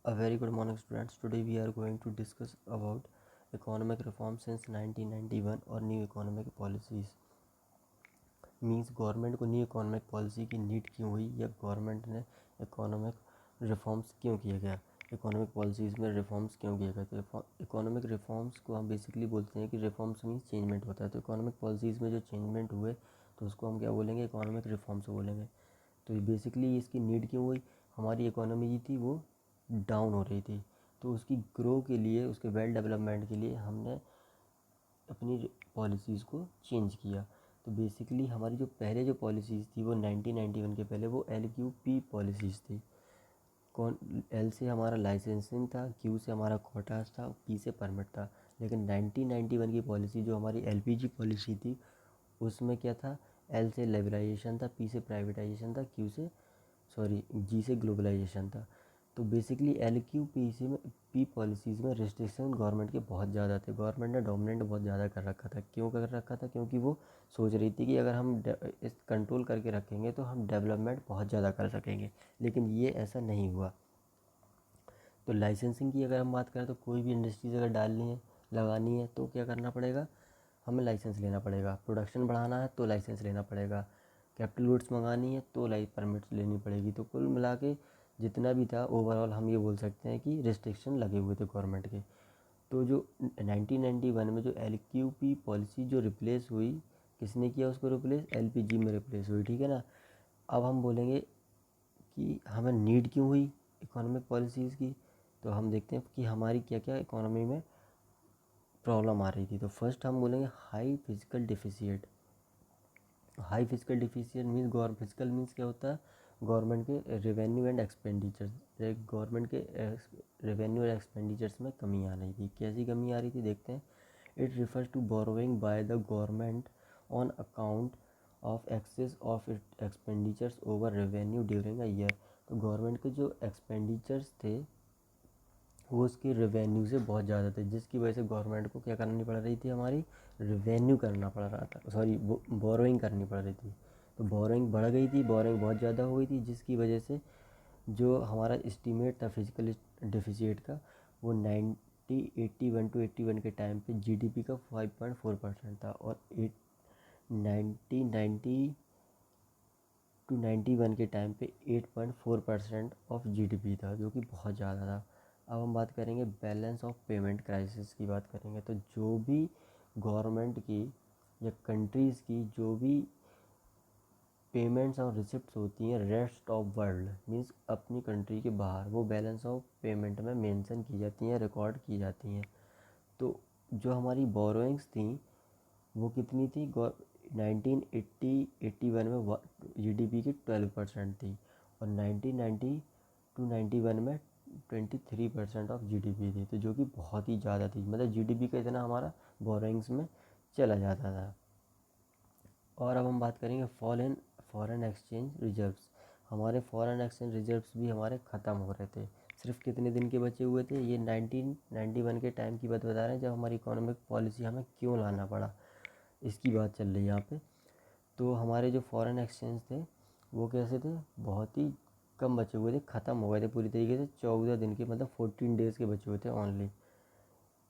A very good morning, students. Today we are going to discuss about economic reform since 1991 और new economic policies. Means government को new economic policy की need क्यों हुई या government ने economic reforms क्यों किया गया, इकोनॉमिक पॉलिसीज़ में रिफॉर्म्स क्यों किया गया। तो इकोनॉमिक रिफॉर्म्स को हम बेसिकली बोलते हैं कि रिफॉर्म्स मीन्स चेंजमेंट होता है। तो इकोनॉमिक पॉलिसीज़ में जो चेंजमेंट हुए तो उसको हम क्या बोलेंगे, इकोनॉमिक रिफॉर्म्स बोलेंगे। तो बेसिकली इसकी नीड क्यों हुई, हमारी इकोनॉमी जी थी वो डाउन हो रही थी, तो उसकी ग्रो के लिए, उसके वेल डेवलपमेंट के लिए हमने अपनी पॉलिसीज़ को चेंज किया। तो बेसिकली हमारी जो पहले जो पॉलिसीज़ थी वो 1991 के पहले वो LQP पॉलिसीज़ थी। L से हमारा लाइसेंसिंग था, Q से हमारा कोटास था, P से परमिट था। लेकिन 1991 की पॉलिसी जो हमारी LPG पॉलिसी थी उसमें क्या था, L से लिबरलाइजेशन था, P से प्राइवेटाइजेशन था, G से ग्लोबलाइजेशन था। तो बेसिकली LQP पॉलिसीज़ में रिस्ट्रिक्शन गवर्नमेंट के बहुत ज़्यादा थे। गवर्नमेंट ने डोमिनेट बहुत ज़्यादा कर रखा था। क्यों कर रखा था, क्योंकि वो सोच रही थी कि अगर हम इस कंट्रोल करके रखेंगे तो हम डेवलपमेंट बहुत ज़्यादा कर सकेंगे, लेकिन ये ऐसा नहीं हुआ। तो लाइसेंसिंग की अगर हम बात करें तो कोई भी इंडस्ट्रीज अगर डालनी है, लगानी है, तो क्या करना पड़ेगा, हमें लाइसेंस लेना पड़ेगा। प्रोडक्शन बढ़ाना है तो लाइसेंस लेना पड़ेगा। कैपिटल गुड्स मंगानी है तो परमिट्स लेनी पड़ेगी। तो कुल मिला के जितना भी था ओवरऑल हम ये बोल सकते हैं कि रिस्ट्रिक्शन लगे हुए थे गवर्नमेंट के। तो जो 1991 में जो LQP पॉलिसी जो रिप्लेस हुई, किसने किया उसको रिप्लेस, LPG में रिप्लेस हुई, ठीक है ना। अब हम बोलेंगे कि हमें नीड क्यों हुई इकोनॉमिक पॉलिसीज़ की। तो हम देखते हैं कि हमारी क्या क्या इकोनॉमी में प्रॉब्लम आ रही थी। तो फर्स्ट हम बोलेंगे high physical deficit. High physical deficit means physical means क्या होता है, गवर्नमेंट के रेवेन्यू एंड एक्सपेंडिचर्स, गवर्नमेंट के रेवेन्यू एंड एक्सपेंडिचर्स में कमी आ रही थी। कैसी कमी आ रही थी देखते हैं। It refers to borrowing by the government on account of excess of it expenditures over revenue during a year. तो गवर्नमेंट के जो एक्सपेंडिचर्स थे वो उसके रेवेन्यू से बहुत ज़्यादा थे, जिसकी वजह से गवर्नमेंट को क्या करनी पड़ रही थी, हमारी रेवेन्यू करना पड़ रहा था, बोरोइंग करनी पड़ रही थी। तो बोरोइंग बढ़ गई थी, बोरोइंग बहुत ज़्यादा हो गई थी, जिसकी वजह से जो हमारा एस्टीमेट था फिजिकल डिफिसिट का वो 1981 के टाइम पे GDP का 5.4% था, और 1990 टू 91 के टाइम पे 8.4% ऑफ GDP था, जो कि बहुत ज़्यादा था। अब हम बात करेंगे बैलेंस ऑफ पेमेंट क्राइसिस की बात करेंगे। तो जो भी गवर्नमेंट की या कंट्रीज़ की जो भी पेमेंट्स और रिसिप्ट्स होती हैं रेस्ट ऑफ वर्ल्ड मींस अपनी कंट्री के बाहर, वो बैलेंस ऑफ पेमेंट में मेंशन की जाती हैं, रिकॉर्ड की जाती हैं। तो जो हमारी बोरोइंग्स थी वो कितनी थी, 1981 में GDP की 12% थी, और 1990 टू 91 में 23% ऑफ GDP थी। तो जो कि बहुत ही ज़्यादा थी, मतलब GDP का इतना हमारा बोरोइंग्स में चला जाता था। और अब हम बात करेंगे fall in foreign exchange reserves. हमारे फॉरेन एक्सचेंज रिजर्व्स भी हमारे ख़त्म हो रहे थे। सिर्फ कितने दिन के बचे हुए थे, ये 1991 के टाइम की बात बता रहे हैं, जब हमारी इकोनॉमिक पॉलिसी हमें क्यों लाना पड़ा, इसकी बात चल रही है यहाँ पे। तो हमारे जो फॉरेन एक्सचेंज थे वो कैसे थे, बहुत ही कम बचे हुए थे, ख़त्म हो गए थे पूरी तरीके से। 14 दिन के, मतलब 14 डेज़ के बचे हुए थे ओनली।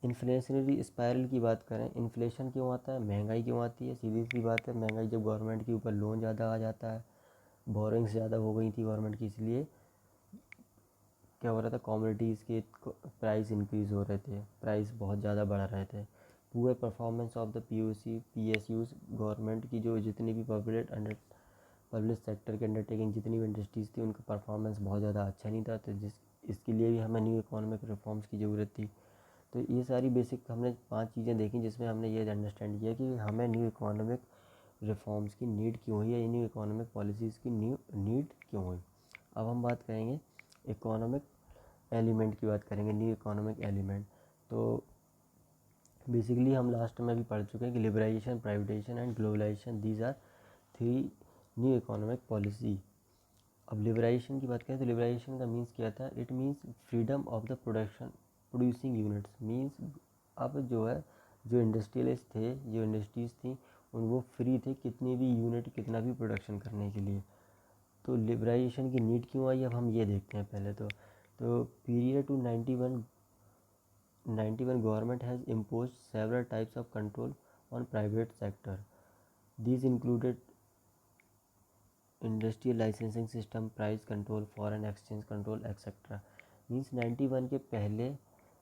इन्फ्लेशनरी स्पायरल की बात करें, इन्फ्लेशन क्यों आता है, महंगाई क्यों आती है, सीधी सी बात है, महंगाई जब गवर्नमेंट के ऊपर लोन ज़्यादा आ जाता है, बोरिंग्स ज़्यादा हो गई थी गवर्नमेंट की, इसलिए क्या हो रहा था, कमोडिटीज़ के प्राइस इंक्रीज़ हो रहे थे, प्राइस बहुत ज़्यादा बढ़ रहे थे। Poor performance of the PSUs, government की जो जितनी भी पब्लिक सेक्टर के अंडरटेकिंग जितनी भी इंडस्ट्रीज़ थी उनका परफॉर्मेंस बहुत ज़्यादा अच्छा नहीं था। तो इसके लिए भी हमें न्यू इकोनॉमिक रिफॉर्म्स की ज़रूरत थी। तो ये सारी बेसिक हमने 5 चीज़ें देखी, जिसमें हमने ये अंडरस्टैंड किया कि हमें न्यू इकोनॉमिक रिफॉर्म्स की नीड क्यों हुई, या न्यू इकोनॉमिक पॉलिसीज़ की नीड क्यों हुई। अब हम बात करेंगे इकोनॉमिक एलिमेंट की बात करेंगे, न्यू इकोनॉमिक एलिमेंट। तो बेसिकली हम लास्ट में भी पढ़ चुके हैं कि liberalisation, privatisation and globalisation, these are 3 new economic policy. अब लिबराइजेशन की बात करें तो लिबराइजेशन का मीन्स क्या था, it means freedom of the producing units. Means अब जो है, जो इंडस्ट्रियलिस्ट थे, जो इंडस्ट्रीज़ थी वो फ्री थे कितनी भी यूनिट, कितना भी प्रोडक्शन करने के लिए। तो लिबराइजेशन की नीड क्यों आई, अब हम ये देखते हैं पहले। तो तो period to 91 government has imposed several types of control on private sector. These included industrial licensing system, price control, foreign exchange control, etc. Means 91 के पहले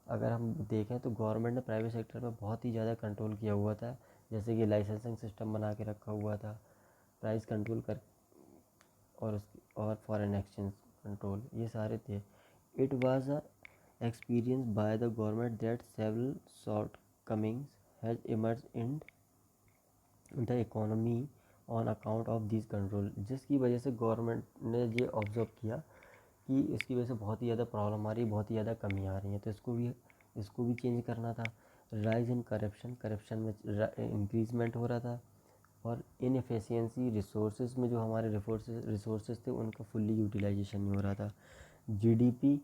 अगर हम देखें तो गवर्नमेंट ने प्राइवेट सेक्टर में बहुत ही ज़्यादा कंट्रोल किया हुआ था, जैसे कि लाइसेंसिंग सिस्टम बना के रखा हुआ था, प्राइस कंट्रोल कर और फॉरेन एक्सचेंज कंट्रोल, ये सारे थे. It was a experience by the government that several shortcomings has emerged in the economy on account of these control, जिसकी वजह से गवर्नमेंट ने ये ऑब्जर्व किया कि इसकी वजह से बहुत ही ज़्यादा प्रॉब्लम आ रही है, बहुत ही ज़्यादा कमी आ रही है, तो इसको भी चेंज करना था. राइज इन करप्शन में इंक्रीजमेंट हो रहा था, और इनएफिशिएंसी रिसोर्सेज में जो हमारे रिसोर्सेज थे उनका फुल्ली यूटिलाइजेशन नहीं हो रहा था. जीडीपी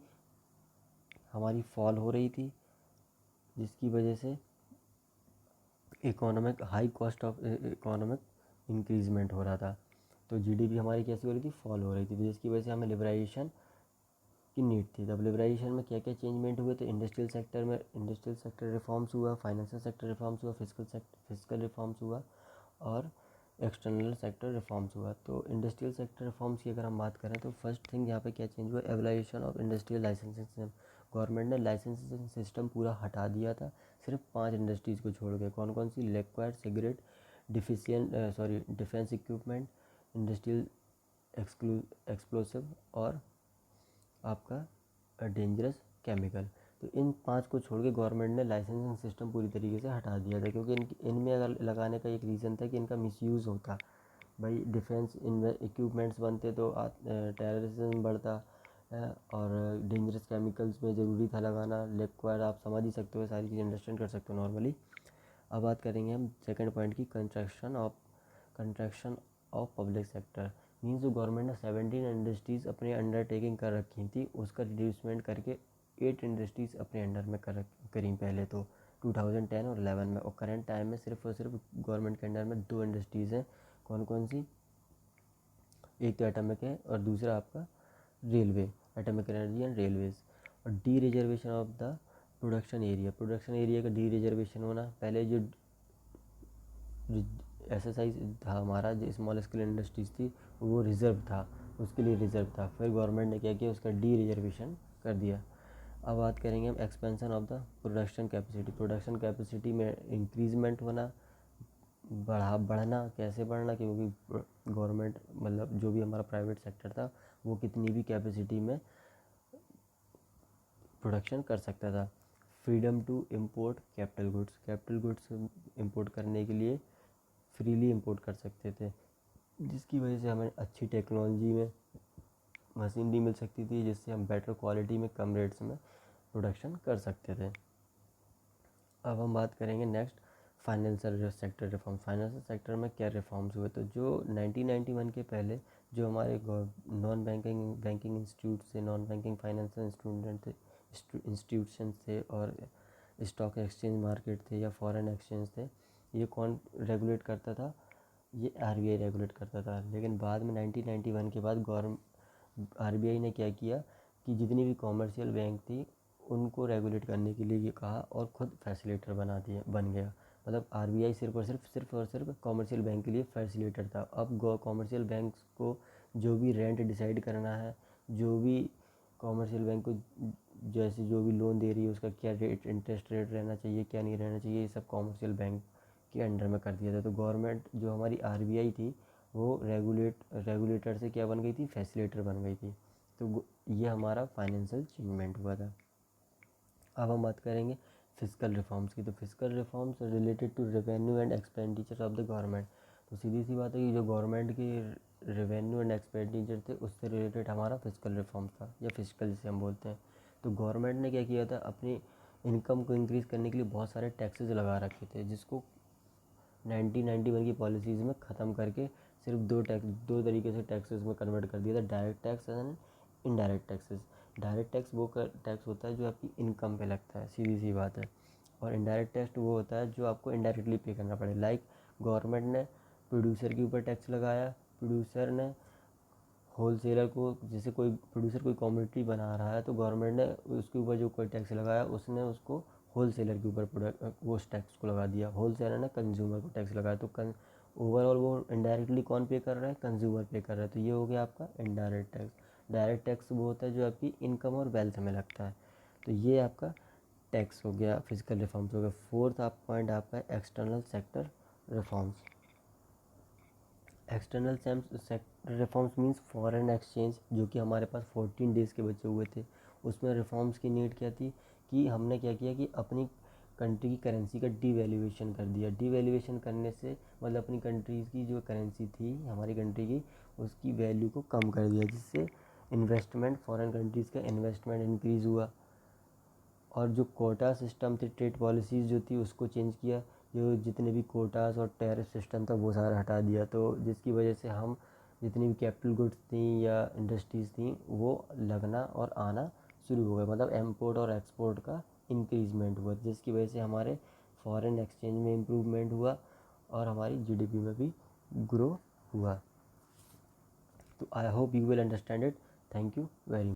हमारी फॉल हो रही थी, जिसकी वजह से high cost of economic increment हो रहा था. तो जीडीपी हमारी कैसी हो रही थी, फॉल हो रही थी, जिसकी वजह से हमें लिबराइजेशन की नीड थी. तब लिबराइजेशन में क्या क्या चेंजमेंट हुए, तो इंडस्ट्रियल सेक्टर रिफॉर्म्स हुआ, फाइनेंशियल सेक्टर रिफॉर्म्स हुआ, फिजिकल रिफॉर्म्स हुआ, और एक्सटर्नल सेक्टर रिफॉर्म्स हुआ. तो इंडस्ट्रियल सेक्टर रिफॉर्म्स की अगर हम बात करें तो फर्स्ट थिंग यहाँ पे क्या चेंज हुआ, evolution of industrial licensing system. Government ने लाइसेंसिंग सिस्टम पूरा हटा दिया था, सिर्फ 5 इंडस्ट्रीज़ को छोड़ के. कौन कौन सी, liquid cigarette, defence equipment, industrial explosive, और आपका डेंजरस केमिकल. तो इन 5 को छोड़ के गवर्नमेंट ने लाइसेंसिंग सिस्टम पूरी तरीके से हटा दिया था, क्योंकि इनमें अगर लगाने का एक रीज़न था कि इनका मिसयूज़ होता. भाई डिफेंस इक्विपमेंट्स बनते तो टेररिज्म बढ़ता, और डेंजरस केमिकल्स में ज़रूरी था लगाना. लिक्विड आप समझ ही सकते हो, सारी चीज़ें अंडरस्टैंड कर सकते हो नॉर्मली. अब बात करेंगे हम सेकंड पॉइंट की, construction of public sector. Means जो गवर्नमेंट ने 17 इंडस्ट्रीज़ अपने अंडरटेकिंग कर रखी थी, उसका रिड्यूसमेंट करके 8 इंडस्ट्रीज़ अपने अंडर में करी पहले तो 2010 और 11 में. और करंट टाइम में सिर्फ और सिर्फ गवर्नमेंट के अंडर में 2 इंडस्ट्रीज़ हैं. कौन कौन सी, एक तो एटॉमिक है और दूसरा आपका railway, atomic energy and railways. और dereservation of the production area का डी रिजर्वेशन होना. पहले जो एसएसआई था हमारा, जो स्मॉल स्केल इंडस्ट्रीज थी, वो रिज़र्व था, उसके लिए रिज़र्व था. फिर गवर्नमेंट ने क्या किया, उसका डी रिजर्वेशन कर दिया. अब बात करेंगे हम expansion of the production capacity में इंक्रीजमेंट होना, बढ़ना. कैसे बढ़ना, क्योंकि गवर्नमेंट मतलब जो भी हमारा प्राइवेट सेक्टर था वो कितनी भी कैपेसिटी में प्रोडक्शन कर सकता था. Freedom to import capital goods import करने के लिए फ्रीली इम्पोर्ट कर सकते थे, जिसकी वजह से हमें अच्छी टेक्नोलॉजी में मशीनरी मिल सकती थी, जिससे हम बेटर क्वालिटी में कम रेट्स में प्रोडक्शन कर सकते थे. अब हम बात करेंगे next, financial sector reform. Financial sector में क्या रिफॉर्म्स हुए, तो जो 1991 के पहले जो हमारे नॉन बैंकिंग इंस्टीट्यूट थे, नॉन बैंकिंग फाइनेंशियल इंस्टीट्यूशन थे, और स्टॉक एक्सचेंज मार्केट थे या फॉरेन एक्सचेंज थे, ये कौन रेगुलेट करता था, ये आरबीआई रेगुलेट करता था. लेकिन बाद में 1991 के बाद आरबीआई ने क्या किया कि जितनी भी कॉमर्शियल बैंक थी उनको रेगुलेट करने के लिए ये कहा, और ख़ुद फैसिलिटेटर बन गया. मतलब आरबीआई सिर्फ और सिर्फ कॉमर्शियल बैंक के लिए फैसिलिटेटर था. अब कॉमर्शियल बैंक को जो भी रेंट डिसाइड करना है, जो भी कॉमर्शियल बैंक को जैसे जो भी लोन दे रही है उसका क्या रेट, इंटरेस्ट रेट रहना चाहिए, क्या नहीं रहना चाहिए, ये सब कॉमर्शियल बैंक के अंडर में कर दिया था. तो गवर्नमेंट जो हमारी आरबीआई थी वो रेगुलेटर से क्या बन गई थी, फैसिलिटेटर बन गई थी. तो ये हमारा फाइनेंशियल चेंजमेंट हुआ था. अब हम बात करेंगे फिजिकल रिफॉर्म्स की. तो physical reforms related to revenue and expenditure of the government. तो सीधी सी बात है कि जो गवर्नमेंट के रेवेन्यू एंड एक्सपेंडिचर थे उससे रिलेटेड हमारा फिजिकल रिफॉर्म था, या फिजिकल जिसे हम बोलते हैं. तो गवर्नमेंट ने क्या किया था, अपनी इनकम को इंक्रीज़ करने के लिए बहुत सारे टैक्सेस लगा रखे थे, जिसको 1991 की पॉलिसीज़ में ख़त्म करके सिर्फ दो तरीके से टैक्सेस में कन्वर्ट कर दिया था, direct tax and indirect taxes. Direct tax वो टैक्स होता है जो आपकी इनकम पे लगता है, सीधी सी बात है. और इनडायरेक्ट टैक्स वो होता है जो आपको इनडायरेक्टली पे करना पड़े. लाइक गवर्नमेंट ने प्रोड्यूसर के ऊपर टैक्स लगाया, प्रोड्यूसर ने होल सेलर को, जैसे कोई प्रोड्यूसर कोई कमोडिटी बना रहा है तो गवर्नमेंट ने उसके ऊपर जो कोई टैक्स लगाया उसने उसको होल सेलर के ऊपर प्रोडक्ट वो टैक्स को लगा दिया। होल सेलर ने कंज्यूमर को टैक्स लगाया, तो ओवरऑल वो इनडायरेक्टली कौन पे कर रहा है, कंज्यूमर पे कर रहा है। तो ये हो गया आपका इनडायरेक्ट टैक्स। डायरेक्ट टैक्स वो होता है जो आपकी इनकम और वेल्थ में लगता है। तो ये आपका टैक्स हो गया, फिजिकल रिफॉर्म्स हो गया। फोर्थ आप पॉइंट आपका है external sector reforms. External sector reforms means foreign exchange, जो कि हमारे पास 14 डेज़ के बचे हुए थे। उसमें रिफॉर्म्स की नीड क्या थी कि हमने क्या किया कि अपनी कंट्री की करेंसी का डीवैल्यूएशन कर दिया। डीवैल्यूएशन करने से मतलब अपनी कंट्री की जो करेंसी थी हमारी कंट्री की, उसकी वैल्यू को कम कर दिया, जिससे इन्वेस्टमेंट, फॉरेन कंट्रीज़ का इन्वेस्टमेंट इंक्रीज़ हुआ। और जो कोटा सिस्टम थी, ट्रेड पॉलिसीज़ जो थी उसको चेंज किया। जो जितने भी कोटास और टैरिफ सिस्टम था वो सारा हटा दिया, तो जिसकी वजह से हम जितनी भी कैपिटल गुड्स थी या इंडस्ट्रीज़ थी वो लगना और आना शुरू हो गए। मतलब इम्पोर्ट और एक्सपोर्ट का इंक्रीजमेंट हुआ, जिसकी वजह से हमारे फॉरेन एक्सचेंज में इम्प्रूवमेंट हुआ और हमारी जीडीपी में भी ग्रो हुआ। तो I hope you will understand it. Thank you very much.